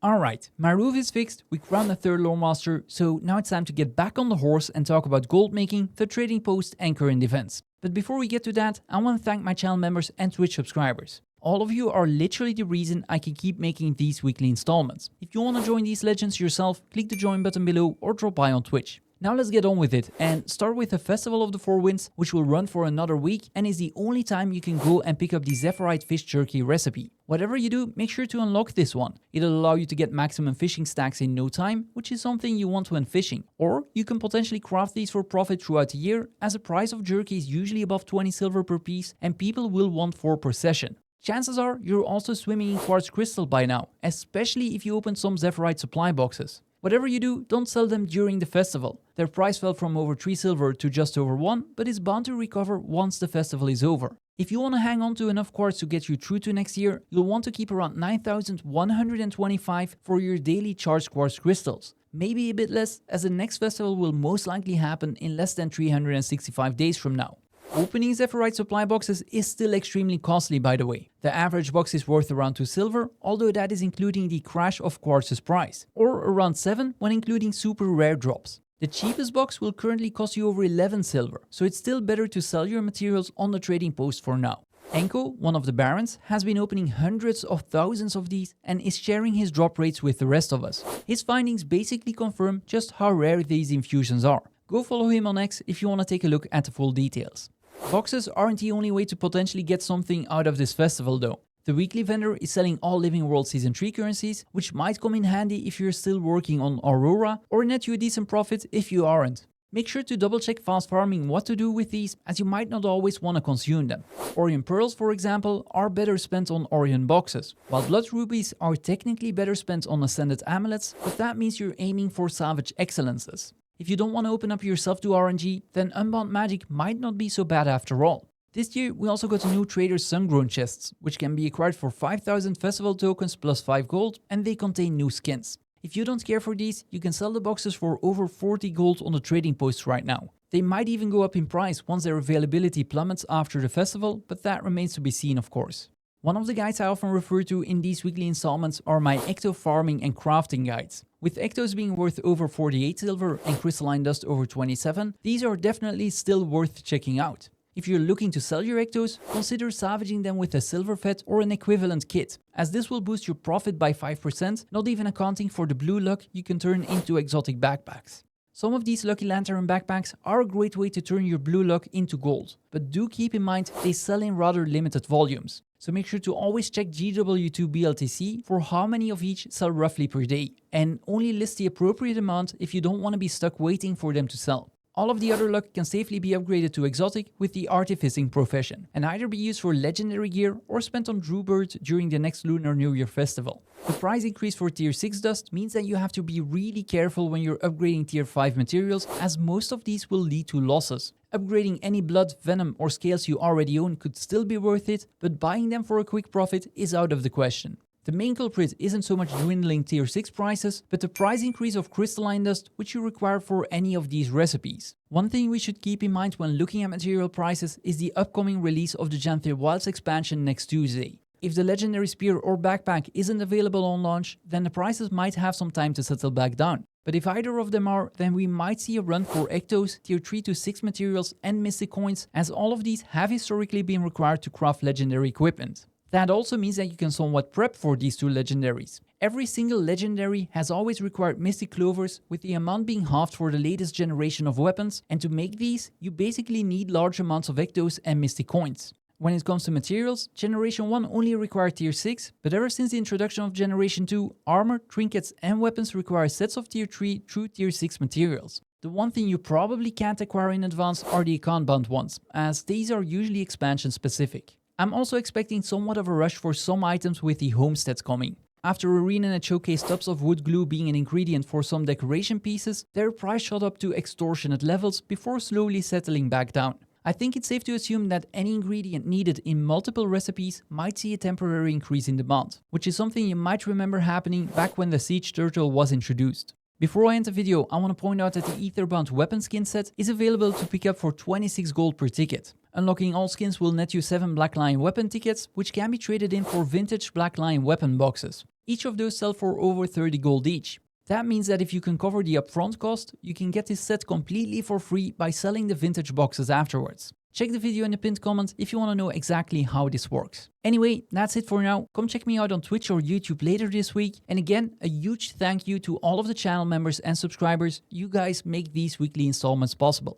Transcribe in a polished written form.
Alright, my roof is fixed, we crowned a third lore master, so now it's time to get back on the horse and talk about gold making, the trading post and current events. But before we get to that, I want to thank my channel members and Twitch subscribers. All of you are literally the reason I can keep making these weekly installments. If you want to join these legends yourself, click the join button below or drop by on Twitch. Now let's get on with it and start with the Festival of the Four Winds, which will run for another week and is the only time you can go and pick up the Zephyrite fish jerky recipe. Whatever you do, make sure to unlock this one. It'll allow you to get maximum fishing stacks in no time, which is something you want when fishing. Or you can potentially craft these for profit throughout the year, as the price of jerky is usually above 20 silver per piece and people will want 4 per session. Chances are you're also swimming in quartz crystal by now, especially if you open some Zephyrite supply boxes. Whatever you do, don't sell them during the festival. Their price fell from over 3 silver to just over 1, but is bound to recover once the festival is over. If you want to hang on to enough quartz to get you through to next year, you'll want to keep around 9,125 for your daily charged quartz crystals. Maybe a bit less, as the next festival will most likely happen in less than 365 days from now. Opening Zephyrite supply boxes is still extremely costly, by the way. The average box is worth around 2 silver, although that is including the crash of quartz's price, or around 7 when including super rare drops. The cheapest box will currently cost you over 11 silver, so it's still better to sell your materials on the trading post for now. Enko, one of the barons, has been opening hundreds of thousands of these and is sharing his drop rates with the rest of us. His findings basically confirm just how rare these infusions are. Go follow him on X if you want to take a look at the full details. Boxes aren't the only way to potentially get something out of this festival though. The weekly vendor is selling all Living World Season 3 currencies, which might come in handy if you're still working on Aurora, or net you a decent profit if you aren't. Make sure to double check fast farming what to do with these, as you might not always want to consume them. Orion Pearls, for example, are better spent on Orion boxes, while Blood Rubies are technically better spent on Ascended Amulets, but that means you're aiming for salvage excellences. If you don't want to open up yourself to RNG, then Unbound Magic might not be so bad after all. This year we also got new Trader's Sungrown chests, which can be acquired for 5,000 festival tokens plus 5 gold, and they contain new skins. If you don't care for these, you can sell the boxes for over 40 gold on the trading posts right now. They might even go up in price once their availability plummets after the festival, but that remains to be seen, of course. One of the guides I often refer to in these weekly installments are my Ecto farming and crafting guides. With Ectos being worth over 48 silver and Crystalline dust over 27, these are definitely still worth checking out. If you're looking to sell your Ectos, consider salvaging them with a silver fet or an equivalent kit, as this will boost your profit by 5%, not even accounting for the blue luck you can turn into exotic backpacks. Some of these Lucky Lantern backpacks are a great way to turn your blue luck into gold, but do keep in mind they sell in rather limited volumes. So make sure to always check GW2 BLTC for how many of each sell roughly per day, and only list the appropriate amount if you don't want to be stuck waiting for them to sell. All of the other luck can safely be upgraded to exotic with the artificing profession, and either be used for legendary gear or spent on Drewbird during the next Lunar New Year festival. The price increase for tier 6 dust means that you have to be really careful when you're upgrading tier 5 materials, as most of these will lead to losses. Upgrading any blood, venom or scales you already own could still be worth it, but buying them for a quick profit is out of the question. The main culprit isn't so much dwindling tier 6 prices, but the price increase of crystalline dust which you require for any of these recipes. One thing we should keep in mind when looking at material prices is the upcoming release of the Janthir Wilds expansion next Tuesday. If the legendary spear or backpack isn't available on launch, then the prices might have some time to settle back down. But if either of them are, then we might see a run for Ectos, tier 3 to 6 materials and mystic coins, as all of these have historically been required to craft legendary equipment. That also means that you can somewhat prep for these two legendaries. Every single legendary has always required mystic clovers, with the amount being halved for the latest generation of weapons, and to make these, you basically need large amounts of Ectos and mystic coins. When it comes to materials, Generation 1 only required tier 6, but ever since the introduction of Generation 2, armor, trinkets and weapons require sets of tier 3 through tier 6 materials. The one thing you probably can't acquire in advance are the account bound ones, as these are usually expansion specific. I'm also expecting somewhat of a rush for some items with the homesteads coming. After Arena and Showcase tubs of wood glue being an ingredient for some decoration pieces, their price shot up to extortionate levels before slowly settling back down. I think it's safe to assume that any ingredient needed in multiple recipes might see a temporary increase in demand, which is something you might remember happening back when the Siege Turtle was introduced. Before I end the video, I want to point out that the Etherbound Weapon Skin set is available to pick up for 26 gold per ticket. Unlocking all skins will net you 7 Black Lion weapon tickets, which can be traded in for vintage Black Lion weapon boxes. Each of those sell for over 30 gold each. That means that if you can cover the upfront cost, you can get this set completely for free by selling the vintage boxes afterwards. Check the video in the pinned comment if you want to know exactly how this works. Anyway, that's it for now. Come check me out on Twitch or YouTube later this week. And again, a huge thank you to all of the channel members and subscribers. You guys make these weekly installments possible.